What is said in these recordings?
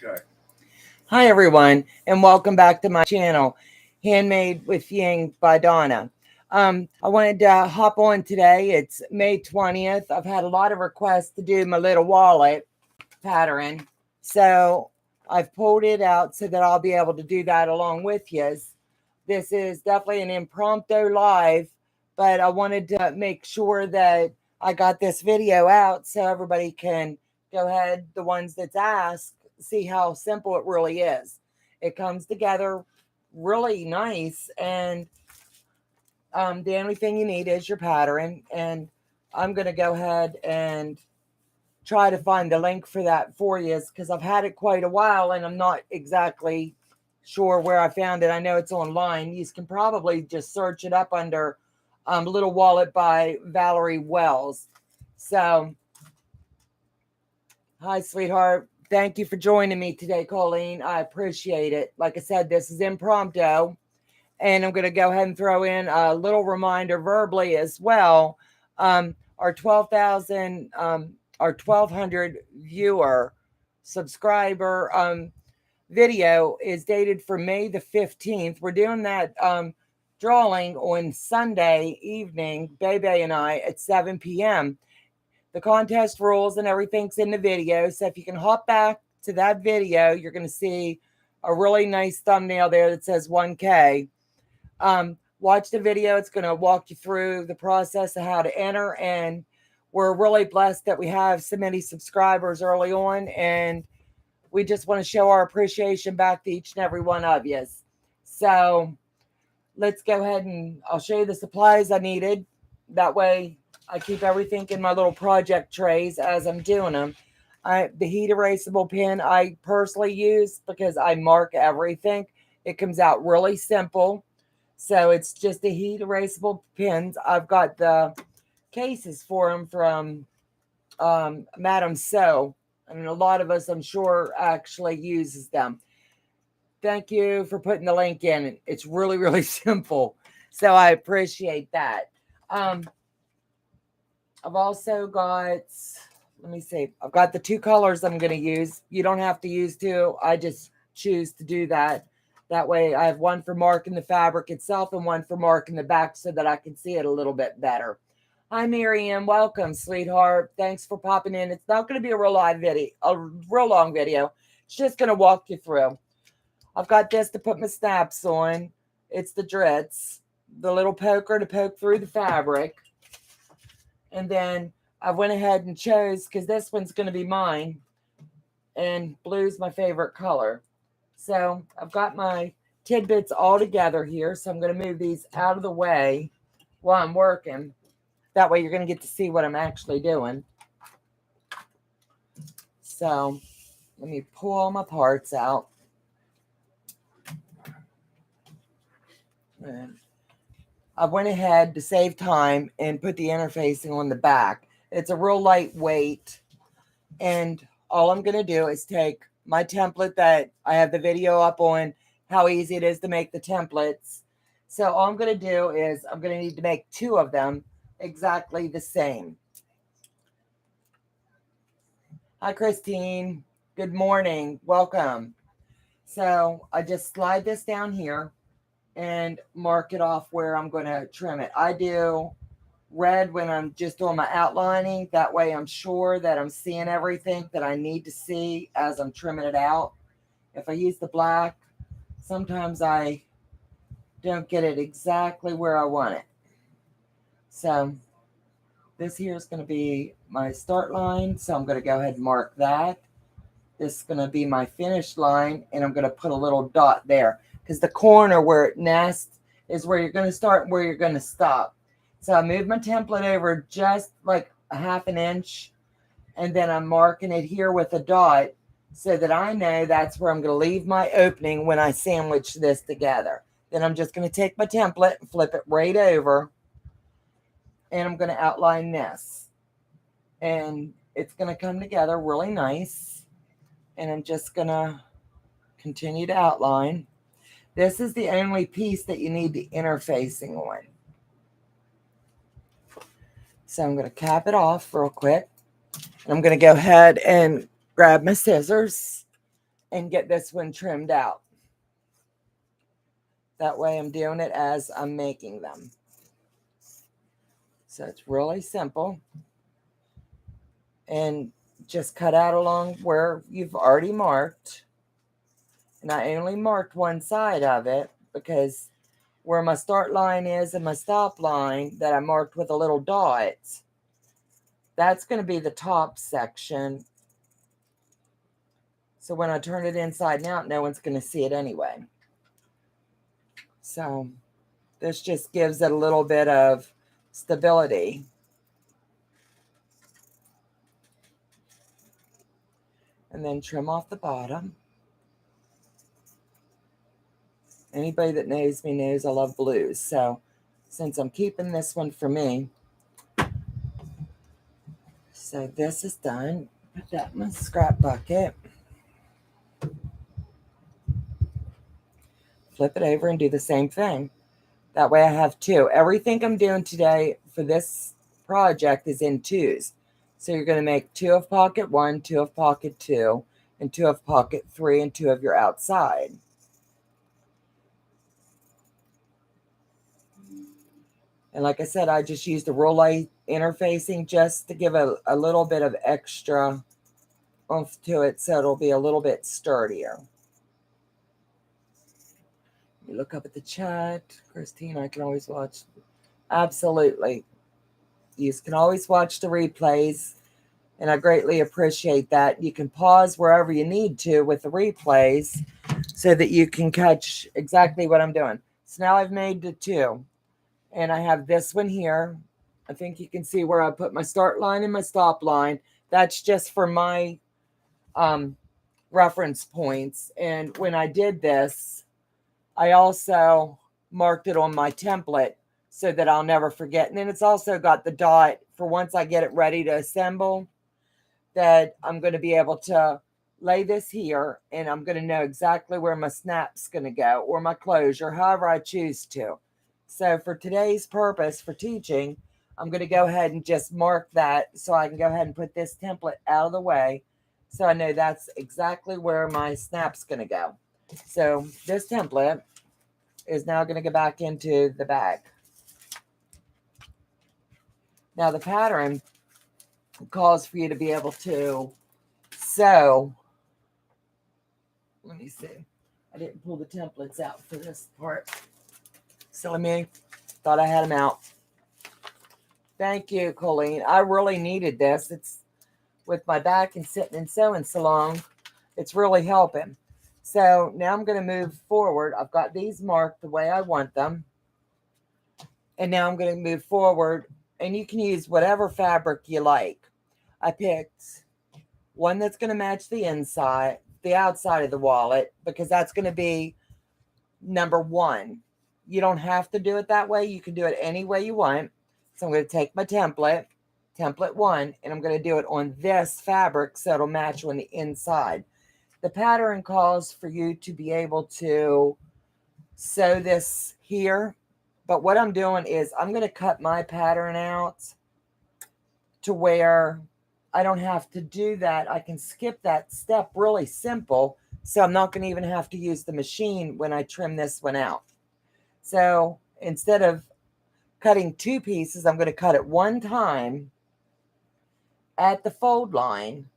Okay. Hi everyone, and welcome back to my channel, Handmade with Ying by Donna. I wanted to hop on today. It's May 20th. I've had a lot of requests to do my little wallet pattern, so I've pulled it out so that I'll be able to do that along with you. This is definitely an impromptu live, but I wanted to make sure that I got this video out so everybody can go ahead, the ones that's asked, see how simple it really is. It comes together really nice, and the only thing you need is your pattern. And I'm going to go ahead and try to find the link for that for you, because I've had it quite a while and I'm not exactly sure where I found it. I know it's online. You can probably just search it up under Little Wallet by Valori Wells. So, hi, sweetheart. Thank you for joining me today, Colleen. I appreciate it. Like I said, this is impromptu, and I'm going to go ahead and throw in a little reminder verbally as well. Our 12,000, our 1,200 viewer subscriber video is dated for May the 15th. We're doing that drawing on Sunday evening, Bebe and I, at 7 p.m. The contest rules and everything's in the video. So if you can hop back to that video, you're going to see a really nice thumbnail there that says 1K. Watch the video. It's going to walk you through the process of how to enter. And we're really blessed that we have so many subscribers early on. And we just want to show our appreciation back to each and every one of you. So let's go ahead and I'll show you the supplies I needed. That way I keep everything in my little project trays as I'm doing them. The heat erasable pen I personally use because I mark everything. It comes out really simple. So it's just the heat erasable pens. I've got the cases for them from Madame So. I mean, a lot of us, I'm sure, actually uses them. Thank you for putting the link in. It's really, really simple. So I appreciate that. I've also got, let me see, I've got the two colors I'm going to use. You don't have to use two. I just choose to do that. That way I have one for marking the fabric itself and one for marking the back so that I can see it a little bit better. Hi, Miriam. Welcome, sweetheart. Thanks for popping in. It's not going to be a real live video, a real long video. It's just going to walk you through. I've got this to put my snaps on. It's the Dritz, the little poker to poke through the fabric. And then I went ahead and chose, because this one's going to be mine, and blue's my favorite color. So I've got my tidbits all together here. So I'm going to move these out of the way while I'm working. That way you're going to get to see what I'm actually doing. So let me pull all my parts out. And I went ahead to save time and put the interfacing on the back. It's a real lightweight. And all I'm going to do is take my template that I have the video up on, how easy it is to make the templates. So all I'm going to do is I'm going to need to make two of them exactly the same. Hi, Christine. Good morning. Welcome. So I just slide this down here and mark it off where I'm going to trim it. I do red when I'm just doing my outlining. That way I'm sure that I'm seeing everything that I need to see as I'm trimming it out. If I use the black, sometimes I don't get it exactly where I want it. So this here is going to be my start line. So I'm going to go ahead and mark that. This is going to be my finish line, and I'm going to put a little dot there, because the corner where it nests is where you're going to start and where you're going to stop. So I move my template over just like a half an inch, and then I'm marking it here with a dot so that I know that's where I'm going to leave my opening when I sandwich this together. Then I'm just going to take my template and flip it right over, and I'm going to outline this. And it's going to come together really nice. And I'm just going to continue to outline. This is the only piece that you need the interfacing on. So I'm going to cap it off real quick. And I'm going to go ahead and grab my scissors and get this one trimmed out. That way I'm doing it as I'm making them. So it's really simple. And just cut out along where you've already marked. And I only marked one side of it because where my start line is and my stop line that I marked with a little dot, that's going to be the top section. So when I turn it inside and out, no one's going to see it anyway. So this just gives it a little bit of stability. And then trim off the bottom. Anybody that knows me knows I love blues. So since I'm keeping this one for me, so this is done. Put that in my scrap bucket. Flip it over and do the same thing. That way I have two. Everything I'm doing today for this project is in twos. So you're going to make two of pocket 1, two of pocket 2, and two of pocket 3, and two of your outside. And like I said, I just used a roll light interfacing just to give a little bit of extra oomph to it so it'll be a little bit sturdier. You look up at the chat. Christine, I can always watch. Absolutely. You can always watch the replays, and I greatly appreciate that. You can pause wherever you need to with the replays so that you can catch exactly what I'm doing. So now I've made the two, and I have this one here. I think you can see where I put my start line and my stop line. That's just for my reference points. And when I did this, I also marked it on my template so that I'll never forget. And then it's also got the dot for once I get it ready to assemble, that I'm going to be able to lay this here and I'm going to know exactly where my snap's going to go or my closure, however I choose to. So for today's purpose for teaching, I'm going to go ahead and just mark that so I can go ahead and put this template out of the way so I know that's exactly where my snap's going to go. So this template is now going to go back into the bag. Now the pattern calls for you to be able to sew. Let me see. I didn't pull the templates out for this part. Silly me. Thought I had them out. Thank you, Colleen. I really needed this. It's with my back and sitting and sewing so long. It's really helping. So now I'm going to move forward. I've got these marked the way I want them. And now I'm going to move forward. And you can use whatever fabric you like. I picked one that's going to match the inside, the outside of the wallet, because that's going to be number 1. You don't have to do it that way. You can do it any way you want. So I'm going to take my template 1, and I'm going to do it on this fabric so it'll match on the inside. The pattern calls for you to be able to sew this here. But what I'm doing is I'm going to cut my pattern out to where I don't have to do that. I can skip that step really simple. So I'm not going to even have to use the machine when I trim this one out. So instead of cutting 2 pieces, I'm going to cut it 1 time at the fold line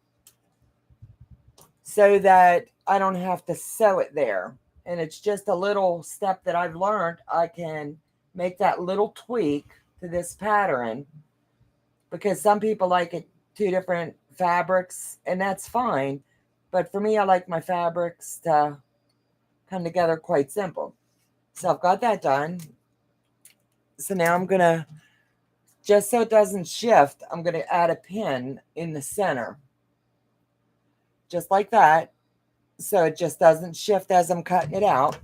so that I don't have to sew it there. And it's just a little step that I've learned. I can make that little tweak to this pattern because some people like it 2 different fabrics, and that's fine. But for me, I like my fabrics to come together quite simple. So I've got that done. So now I'm going to, just so it doesn't shift, I'm going to add a pin in the center. Just like that. So it just doesn't shift as I'm cutting it out.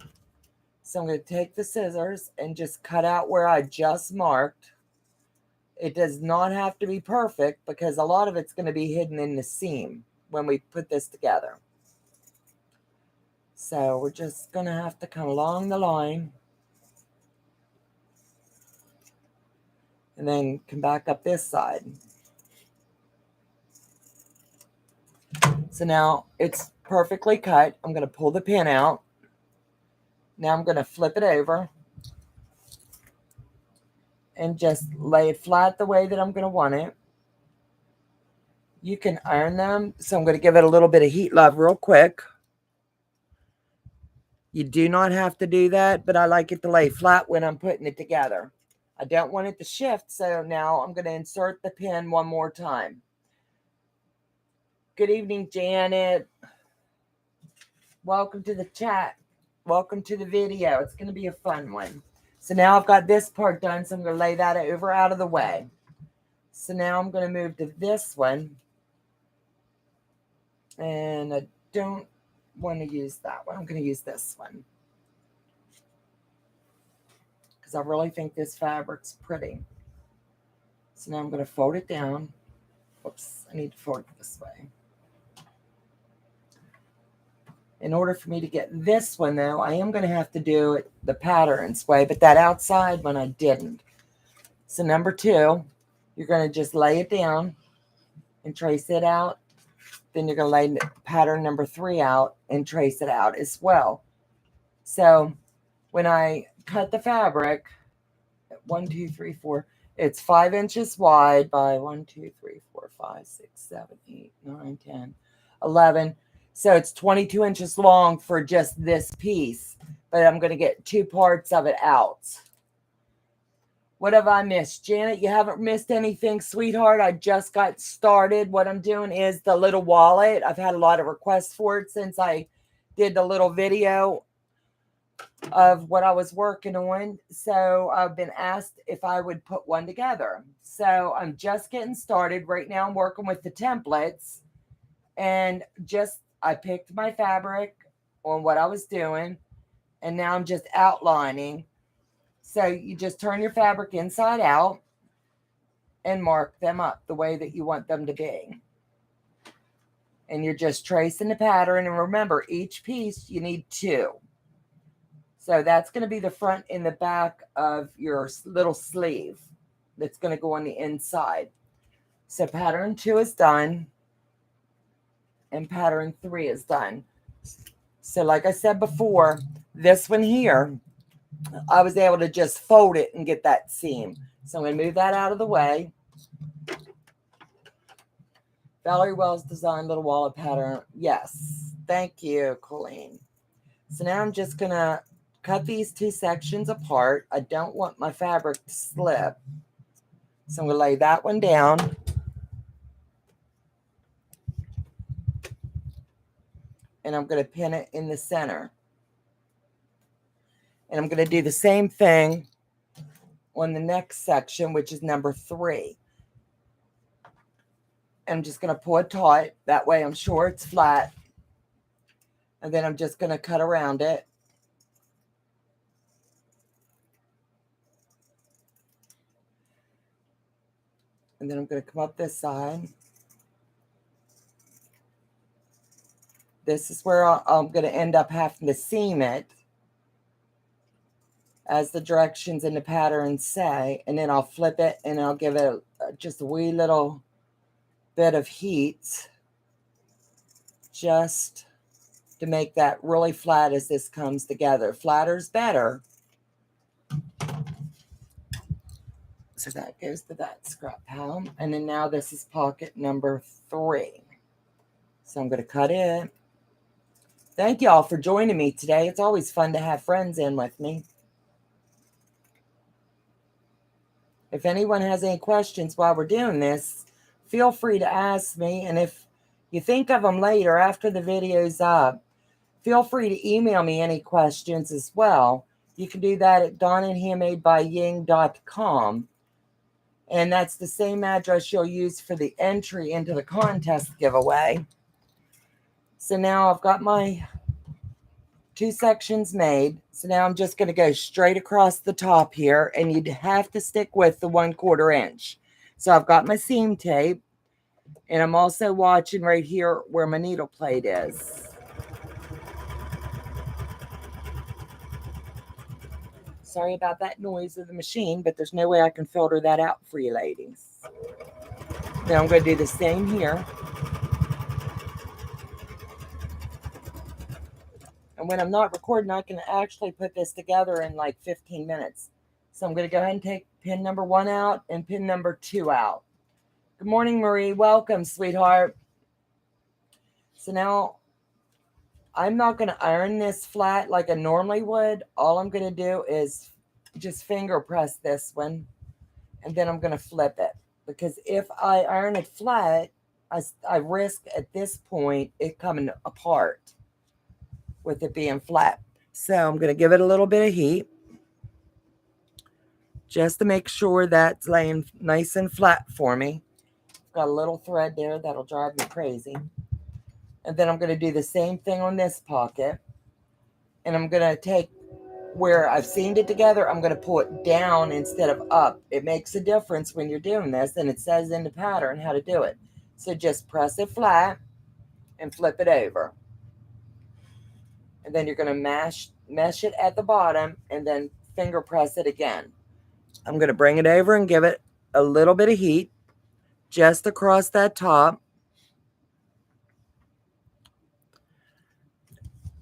So I'm going to take the scissors and just cut out where I just marked. It does not have to be perfect because a lot of it's going to be hidden in the seam when we put this together. So we're just going to have to come along the line and then come back up this side. So now it's perfectly cut. I'm going to pull the pin out. Now I'm going to flip it over and just lay it flat the way that I'm going to want it. You can iron them, so I'm going to give it a little bit of heat love real quick. You do not have to do that, but I like it to lay flat when I'm putting it together. I don't want it to shift, so now I'm going to insert the pin one more time. Good evening, Janet. Welcome to the chat. Welcome to the video. It's going to be a fun one. So now I've got this part done, so I'm going to lay that over out of the way. So now I'm going to move to this one. And I don't want to use that one. I'm going to use this one, because I really think this fabric's pretty. So now I'm going to fold it down. Oops, I need to fold it this way. In order for me to get this one, though, I am going to have to do it the pattern's way, but that outside one I didn't. So number 2, you're going to just lay it down and trace it out. Then you're going to lay pattern number 3 out and trace it out as well. So when I cut the fabric, 1, 2, 3, 4, it's 5 inches wide by 1, 2, 3, 4, 5, 6, 7, 8, 9, 10, 11. So it's 22 inches long for just this piece, but I'm going to get 2 parts of it out. What have I missed? Janet, you haven't missed anything, sweetheart. I just got started. What I'm doing is the little wallet. I've had a lot of requests for it since I did the little video of what I was working on. So I've been asked if I would put one together. So I'm just getting started. Right now I'm working with the templates, and I picked my fabric on what I was doing, and now I'm just outlining. So you just turn your fabric inside out and mark them up the way that you want them to be. And you're just tracing the pattern. And remember, each piece you need 2. So that's going to be the front and the back of your little sleeve that's going to go on the inside. So pattern 2 is done. And pattern 3 is done. So like I said before, this one here, I was able to just fold it and get that seam. So I'm going to move that out of the way. Valori Wells designed little wallet pattern. Yes. Thank you, Colleen. So now I'm just going to cut these 2 sections apart. I don't want my fabric to slip. So I'm going to lay that one down. And I'm going to pin it in the center. And I'm going to do the same thing on the next section, which is number 3. I'm just going to pull it taut. That way I'm sure it's flat. And then I'm just going to cut around it. And then I'm going to come up this side. This is where I'm going to end up having to seam it, as the directions in the pattern say, and then I'll flip it and I'll give it just a wee little bit of heat just to make that really flat as this comes together. Flatter's better. So that goes to that scrap pile. And then now this is pocket number 3. So I'm going to cut it. Thank y'all for joining me today. It's always fun to have friends in with me. If anyone has any questions while we're doing this, feel free to ask me. And if you think of them later after the video's up, feel free to email me any questions as well. You can do that at donnaandhandmadebyying.com. And that's the same address you'll use for the entry into the contest giveaway. So now I've got my 2 sections made. So now I'm just going to go straight across the top here, and you'd have to stick with the 1/4 inch. So I've got my seam tape, and I'm also watching right here where my needle plate is. Sorry about that noise of the machine, but there's no way I can filter that out for you ladies. Now I'm going to do the same here. And when I'm not recording, I can actually put this together in like 15 minutes. So I'm going to go ahead and take pin number 1 out and pin number 2 out. Good morning, Marie. Welcome, sweetheart. So now I'm not going to iron this flat like I normally would. All I'm going to do is just finger press this one, and then I'm going to flip it. Because if I iron it flat, I risk at this point it coming apart with it being flat. So I'm going to give it a little bit of heat just to make sure that's laying nice and flat for me. Got a little thread there that'll drive me crazy. And then I'm going to do the same thing on this pocket. And I'm going to take where I've seamed it together, I'm going to pull it down instead of up. It makes a difference when you're doing this, and it says in the pattern how to do it. So just press it flat and flip it over. And then you're going to mesh it at the bottom and then finger press it again. I'm going to bring it over and give it a little bit of heat just across that top.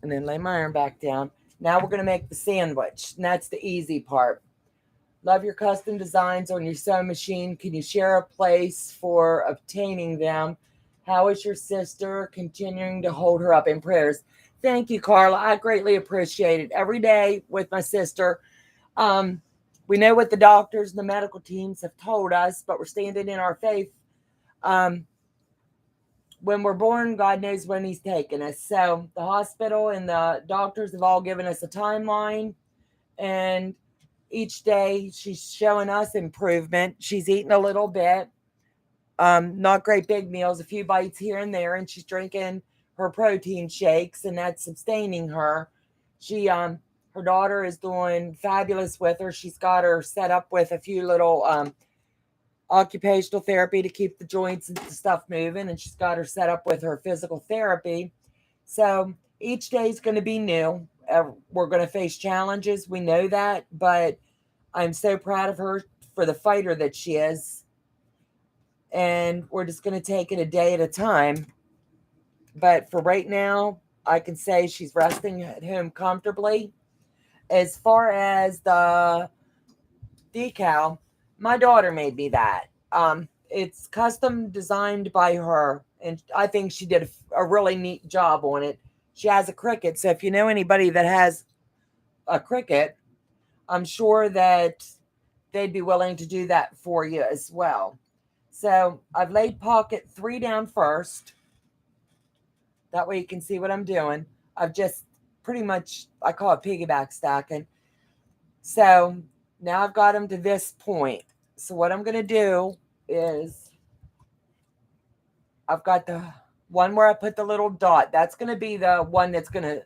And then lay my iron back down. Now we're going to make the sandwich. And that's the easy part. Love your custom designs on your sewing machine. Can you share a place for obtaining them? How is your sister continuing to hold her up in prayers? Thank you, Carla. I greatly appreciate it. Every day with my sister. We know what the doctors and the medical teams have told us, but we're standing in our faith. When we're born, God knows when he's taking us. So the hospital and the doctors have all given us a timeline, and each day she's showing us improvement. She's eating a little bit, not great big meals, a few bites here and there, and she's drinking her protein shakes, and that's sustaining her. Her daughter is doing fabulous with her. She's got her set up with a few little occupational therapy to keep the joints and stuff moving, and she's got her set up with her physical therapy. So each day is going to be new. We're going to face challenges. We know that, but I'm so proud of her for the fighter that she is. And we're just going to take it a day at a time. But for right now, I can say she's resting at home comfortably. As far as the decal, my daughter made me that. It's custom designed by her, and I think she did a really neat job on it. She has a Cricut, so if you know anybody that has a Cricut, I'm sure that they'd be willing to do that for you as well. So I've laid pocket 3 down first. That way you can see what I'm doing. I've just pretty much, I call it piggyback stacking. So now I've got them to this point. So what I'm going to do is I've got the one where I put the little dot. That's going to be the one that's going to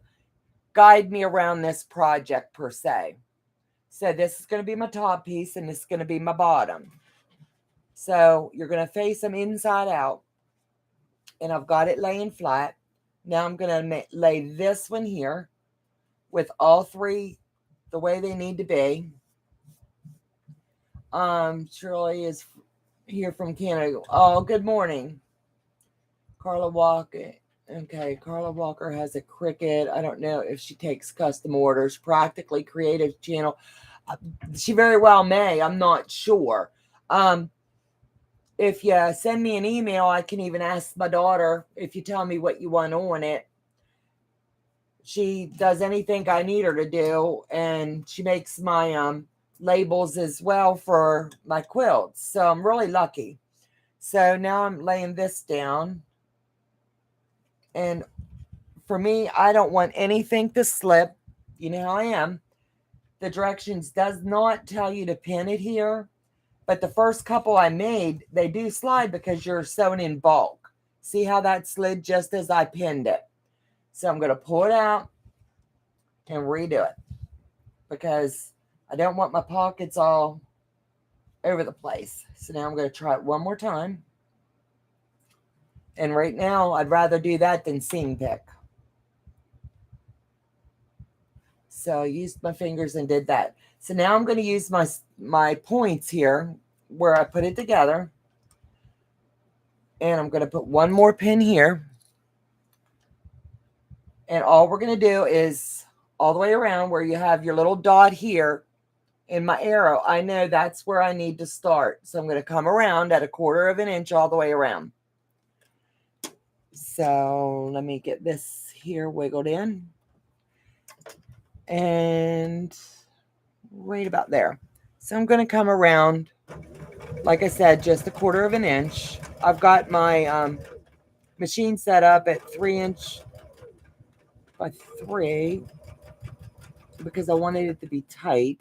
guide me around this project per se. So this is going to be my top piece, and this is going to be my bottom. So you're going to face them inside out, and I've got it laying flat. Now I'm going to lay this one here with all 3 the way they need to be. Shirley is here from Canada. Oh, good morning. Carla Walker. Okay, Carla Walker has a Cricut. I don't know if she takes custom orders. Practically Creative Channel. She very well may. I'm not sure. If you send me an email, I can even ask my daughter if you tell me what you want on it. She does anything I need her to do, and she makes my labels as well for my quilts. So I'm really lucky. So now I'm laying this down. And for me, I don't want anything to slip. You know how I am. The directions does not tell you to pin it here. But the first couple I made, they do slide because you're sewing in bulk. See how that slid just as I pinned it? So I'm going to pull it out and redo it because I don't want my pockets all over the place. So now I'm going to try it one more time. And right now, I'd rather do that than seam pick. So I used my fingers and did that. So now I'm going to use my points here where I put it together. And I'm going to put one more pin here. And all we're going to do is all the way around where you have your little dot here in my arrow. I know that's where I need to start. So I'm going to come around at 1/4 of an inch all the way around. So let me get this here wiggled in. And right about there. So I'm going to come around, like I said, just 1/4 of an inch. I've got my machine set up at 3" by 3 because I wanted it to be tight.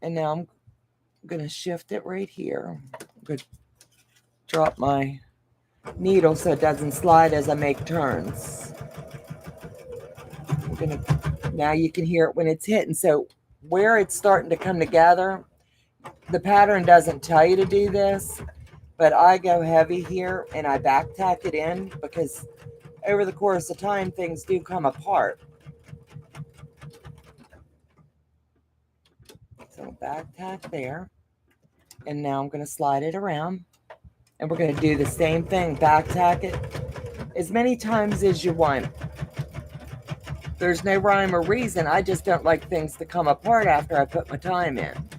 And now I'm going to shift it right here. I'm going to drop my needle so it doesn't slide as I make turns. I'm going to, now you can hear it when it's hitting. So where it's starting to come together, the pattern doesn't tell you to do this, but I go heavy here and I back tack it in because over the course of time, things do come apart. So back tack there. And now I'm going to slide it around. And we're going to do the same thing. Back tack it as many times as you want. There's no rhyme or reason. I just don't like things to come apart after I put my time in.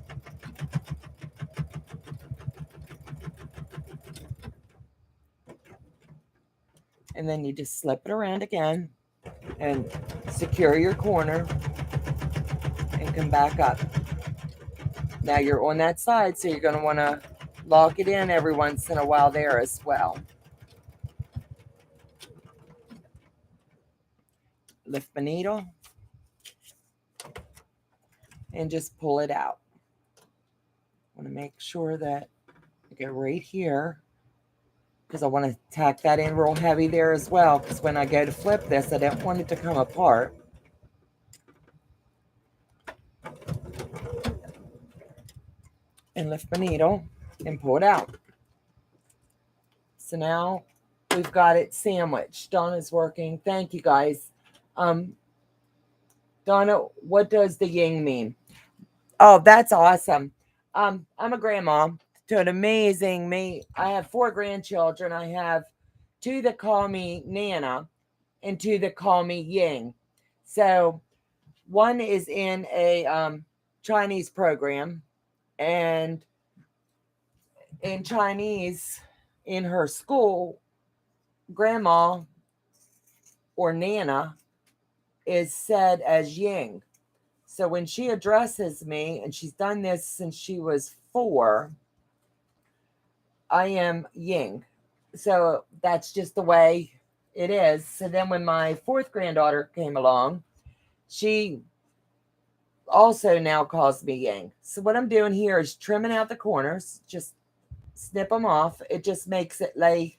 And then you just slip it around again and secure your corner and come back up. Now you're on that side, so you're going to want to lock it in every once in a while there as well. Lift my needle and just pull it out. I want to make sure that I go right here because I want to tack that in real heavy there as well, because when I go to flip this, I don't want it to come apart. And lift my needle and pull it out. So now we've got it sandwiched. Donna's working. Thank you, guys. Donna, what does the Ying mean? Oh, that's awesome. I'm a grandma to an amazing me. I have 4 grandchildren. I have 2 that call me Nana and 2 that call me Ying. So one is in a Chinese program, and in Chinese, in her school, grandma or Nana is said as Ying. So when she addresses me, and she's done this since she was 4, I am Ying. So that's just the way it is. So then when my 4th granddaughter came along, she also now calls me Ying. So what I'm doing here is trimming out the corners, just snip them off. It just makes it lay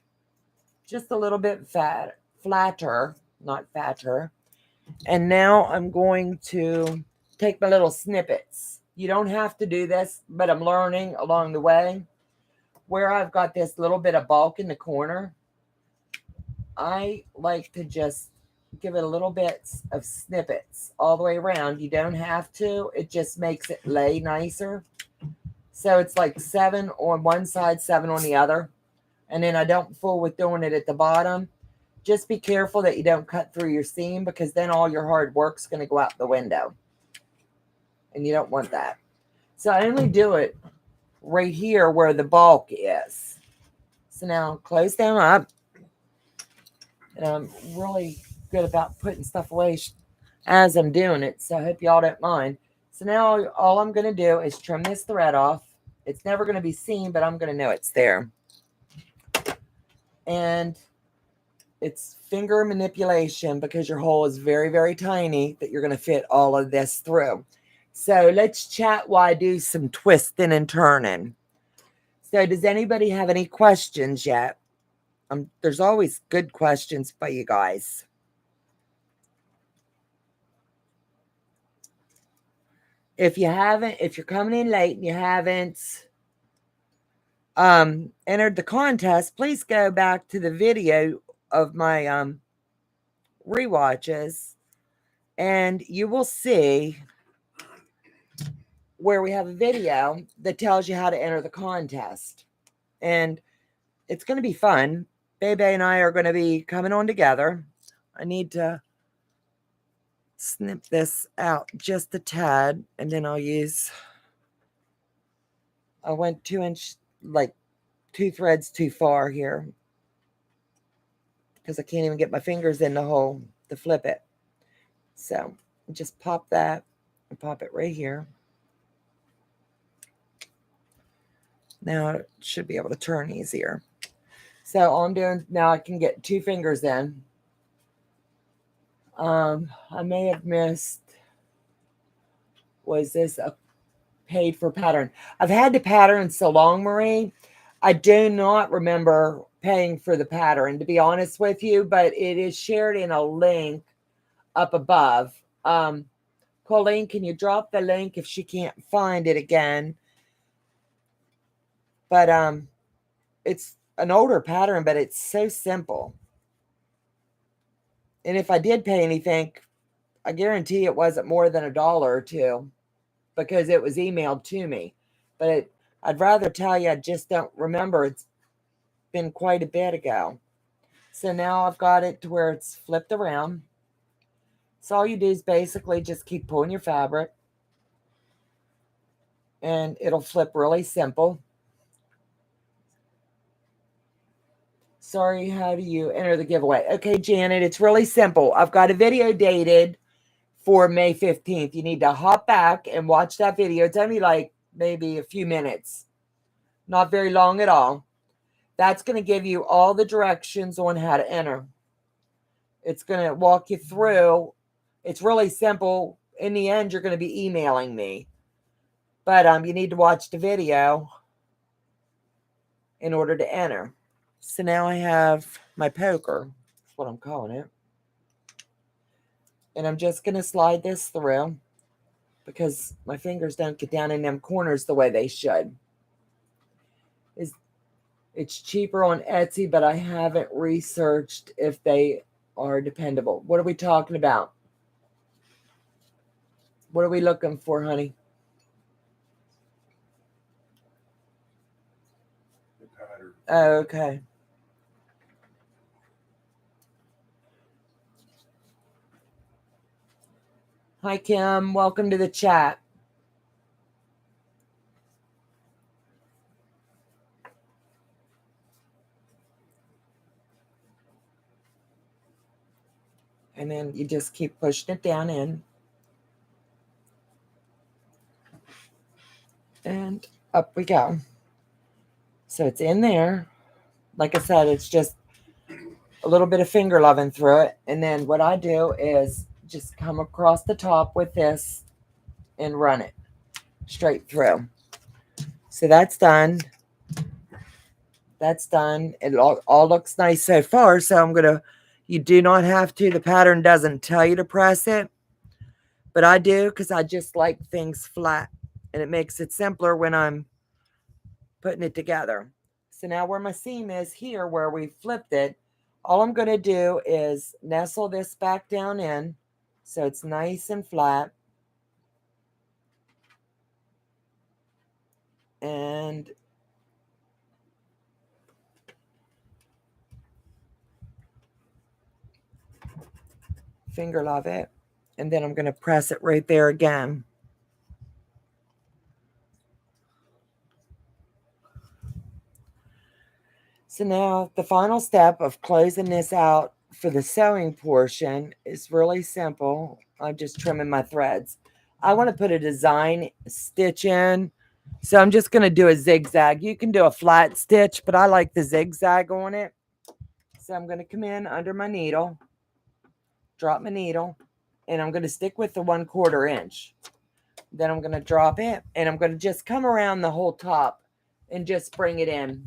just a little bit flatter, not fatter. And now I'm going to take my little snippets. You don't have to do this, but I'm learning along the way. Where I've got this little bit of bulk in the corner, I like to just give it a little bit of snippets all the way around. You don't have to. It just makes it lay nicer. So it's like 7 on one side, 7 on the other. And then I don't fool with doing it at the bottom. Just be careful that you don't cut through your seam, because then all your hard work's going to go out the window. And you don't want that. So I only do it right here where the bulk is. So now close them up. And I'm really good about putting stuff away as I'm doing it. So I hope y'all don't mind. So now all I'm going to do is trim this thread off. It's never going to be seen, but I'm going to know it's there. And it's finger manipulation, because your hole is very, very tiny, that you're going to fit all of this through. So let's chat while I do some twisting and turning. So does anybody have any questions yet? There's always good questions by you guys. If you're coming in late and you haven't entered the contest, please go back to the video of my rewatches, and you will see where we have a video that tells you how to enter the contest. And it's going to be fun. Bebe and I are going to be coming on together. I need to snip this out just a tad, and then I'll use, I went 2-inch, like 2 threads too far here because I can't even get my fingers in the hole to flip it. So just pop that and pop it right here. Now it should be able to turn easier. So all I'm doing now, I can get 2 fingers in. I may have missed, was this a paid for pattern? I've had the pattern so long, Marie, I do not remember paying for the pattern, to be honest with you, but it is shared in a link up above. Colleen, can you drop the link if she can't find it again? But it's an older pattern, but it's so simple. And if I did pay anything, I guarantee it wasn't more than $1 or $2 because it was emailed to me. But I'd rather tell you I just don't remember. It's been quite a bit ago. So now I've got it to where it's flipped around. So all you do is basically just keep pulling your fabric and it'll flip really simple. Sorry, how do you enter the giveaway? Okay, Janet, it's really simple. I've got a video dated for May 15th. You need to hop back and watch that video. It's only like maybe a few minutes, not very long at all. That's going to give you all the directions on how to enter. It's going to walk you through. It's really simple. In the end, you're going to be emailing me. But you need to watch the video in order to enter. So now I have my poker. That's what I'm calling it. And I'm just going to slide this through because my fingers don't get down in them corners the way they should. It's cheaper on Etsy, but I haven't researched if they are dependable. What are we talking about? What are we looking for, honey? Oh, okay. Hi, Kim. Welcome to the chat. And then you just keep pushing it down in. And up we go. So it's in there. Like I said, it's just a little bit of finger loving through it. And then what I do is just come across the top with this and run it straight through. So that's done. That's done. It all looks nice so far. So I'm going to, you do not have to. The pattern doesn't tell you to press it. But I do because I just like things flat. And it makes it simpler when I'm putting it together. So now where my seam is here, where we flipped it, all I'm going to do is nestle this back down in so it's nice and flat. And finger love it. And then I'm going to press it right there again. So now the final step of closing this out for the sewing portion is really simple. I'm just trimming my threads. I want to put a design stitch in. So I'm just going to do a zigzag. You can do a flat stitch, but I like the zigzag on it. So I'm going to come in under my needle, drop my needle, and I'm going to stick with the 1/4 inch. Then I'm going to drop it, and I'm going to just come around the whole top and just bring it in.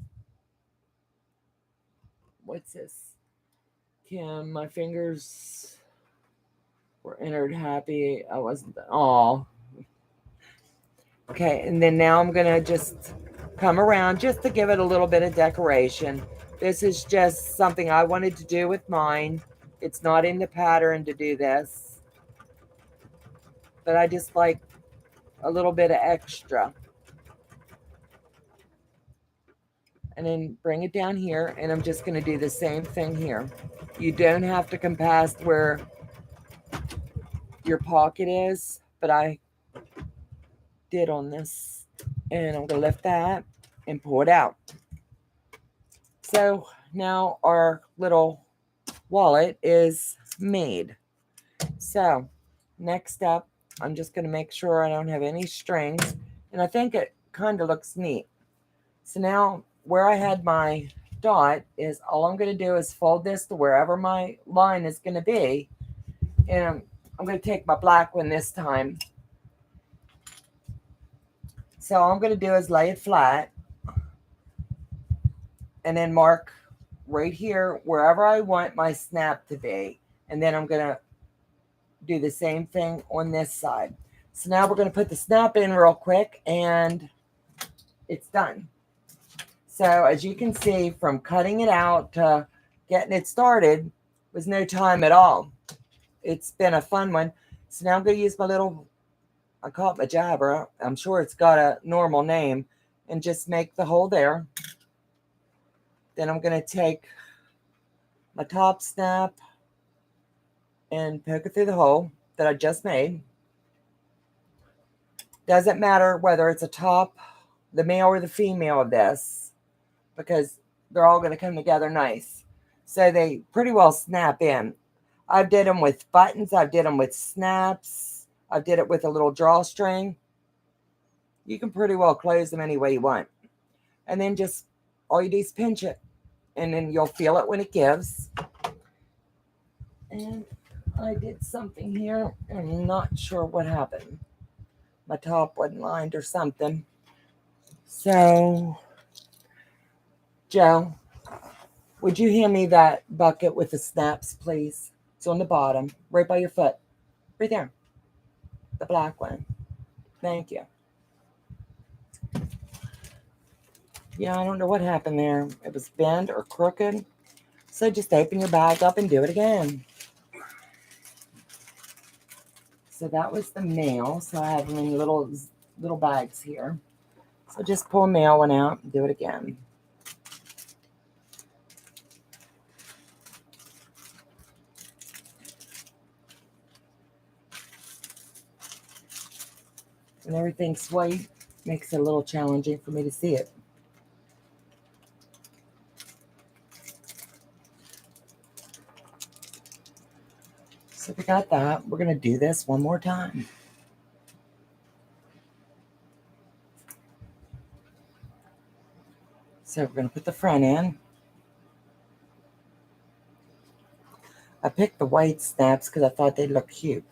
What's this? Kim, my fingers were entered happy. I wasn't. Oh. Okay, and then now I'm going to just come around just to give it a little bit of decoration. This is just something I wanted to do with mine. It's not in the pattern to do this. But I just like a little bit of extra. And then bring it down here, and I'm just going to do the same thing here. You don't have to compass where your pocket is, but I did on this. And I'm going to lift that and pull it out. So now our little wallet is made. So next up, I'm just going to make sure I don't have any strings. And I think it kind of looks neat. So now where I had my dot is all I'm going to do is fold this to wherever my line is going to be. And I'm going to take my black one this time. So all I'm going to do is lay it flat and then mark right here wherever I want my snap to be. And then I'm going to do the same thing on this side. So now we're going to put the snap in real quick and it's done. So as you can see, from cutting it out to getting it started was no time at all. It's been a fun one. So now I'm going to use my little, I call it my jabber. I'm sure it's got a normal name, and just make the hole there. Then I'm going to take my top snap and poke it through the hole that I just made. Doesn't matter whether it's a top, the male or the female of this, because they're all going to come together nice. So they pretty well snap in. I've did them with buttons. I've did them with snaps. I've did it with a little drawstring. You can pretty well close them any way you want. And then just, all you do is pinch it. And then you'll feel it when it gives. And I did something here. I'm not sure what happened. My top wasn't lined or something. So, Joe, would you hand me that bucket with the snaps, please? It's on the bottom, right by your foot. Right there. The black one. Thank you. Yeah, I don't know what happened there. It was bent or crooked. So just open your bag up and do it again. So that was the male. So I have them in little bags here. So just pull a male one out and do it again. And everything's white, makes it a little challenging for me to see it. So we got that. We're going to do this one more time. So we're going to put the front in. I picked the white snaps because I thought they'd look cute.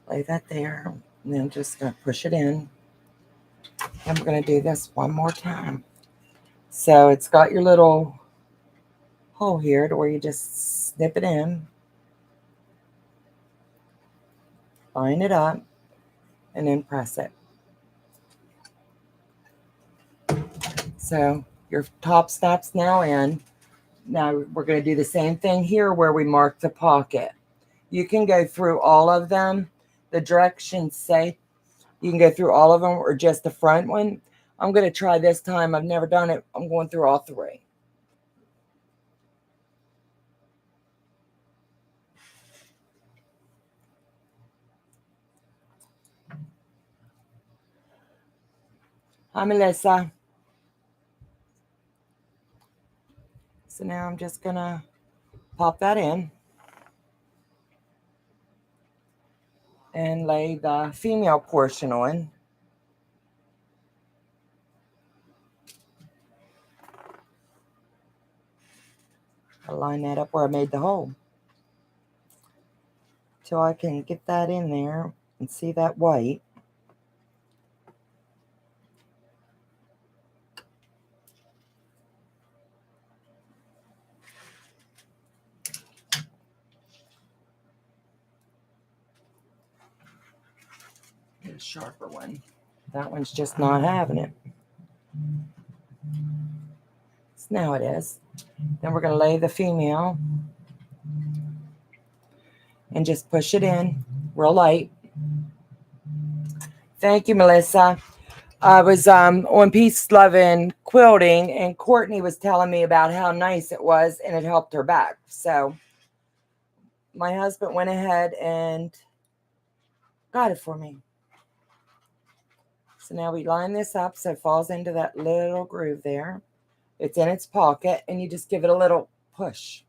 Lay that there, and then just going to push it in. And we're going to do this one more time. So it's got your little hole here to where you just snip it in, line it up, and then press it. So your top snap's now in. Now we're going to do the same thing here where we mark the pocket. You can go through all of them. The directions say you can go through all of them or just the front one. I'm going to try this time. I've never done it. I'm going through all three. Hi, Melissa. So now I'm just going to pop that in and lay the female portion on. I'll line that up where I made the hole. So I can get that in there and see that white. Get a sharper one. That one's just not having it. So now it is. Then we're going to lay the female and just push it in real light. Thank you, Melissa. I was on Peace, Love, and Quilting, and Courtney was telling me about how nice it was, and it helped her back. So my husband went ahead and got it for me. So now we line this up so it falls into that little groove there. It's in its pocket, and you just give it a little push.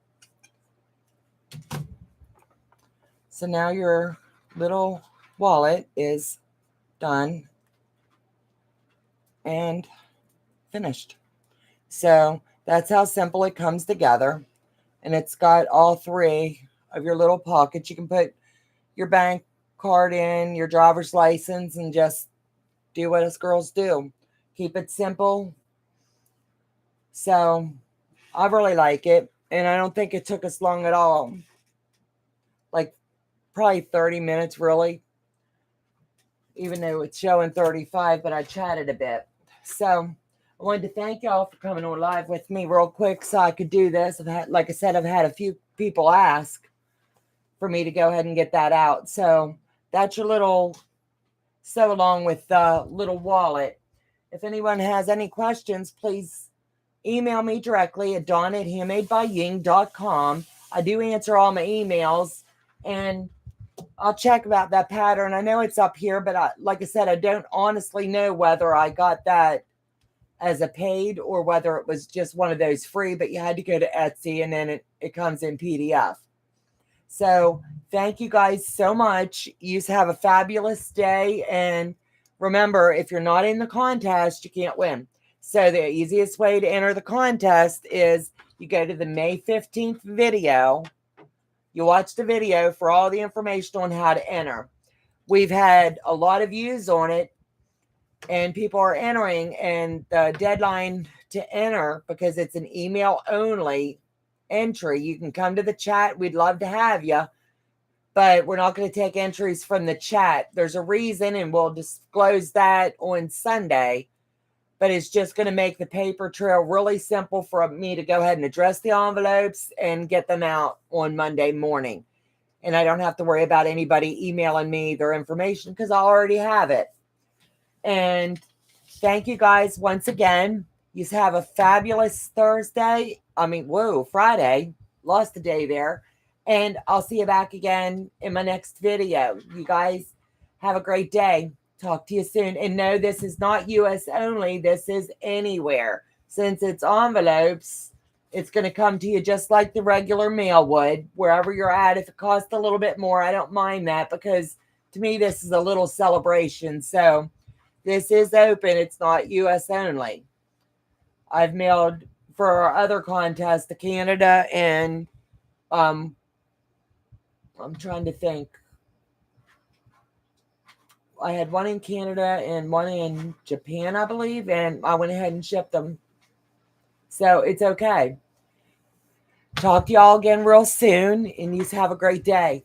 So now your little wallet is done and finished. So that's how simple it comes together. And it's got all three of your little pockets. You can put your bank card in, your driver's license, and just do what us girls do. Keep it simple. So I really like it. And I don't think it took us long at all. Like probably 30 minutes, really. Even though it's showing 35, but I chatted a bit. So I wanted to thank y'all for coming on live with me real quick so I could do this. Like I said, I've had a few people ask for me to go ahead and get that out. So that's your little sew along with the little wallet. If anyone has any questions, please email me directly at Donna at handmadebying.com. I do answer all my emails, and I'll check about that pattern. I know it's up here, but like I said, I don't honestly know whether I got that as a paid or whether it was just one of those free, but you had to go to Etsy and then it comes in PDF. So thank you guys so much. You have a fabulous day. And remember, if you're not in the contest, you can't win. So the easiest way to enter the contest is you go to the May 15th video. You watch the video for all the information on how to enter. We've had a lot of views on it, and people are entering, and the deadline to enter, because it's an email only entry, you can come to the chat. We'd love to have you, but we're not going to take entries from the chat. There's a reason, and we'll disclose that on Sunday, but it's just going to make the paper trail really simple for me to go ahead and address the envelopes and get them out on Monday morning. And I don't have to worry about anybody emailing me their information because I already have it. And thank you guys once again. You have a fabulous Thursday. Friday. Lost a day there. And I'll see you back again in my next video. You guys have a great day. Talk to you soon. And no, this is not US only. This is anywhere. Since it's envelopes, it's going to come to you just like the regular mail would, wherever you're at. If it costs a little bit more, I don't mind that, because to me, this is a little celebration. So this is open. It's not US only. I've mailed for our other contest to Canada, and I'm trying to think. I had one in Canada and one in Japan, I believe, and I went ahead and shipped them. So it's okay. Talk to y'all again real soon, and you have a great day.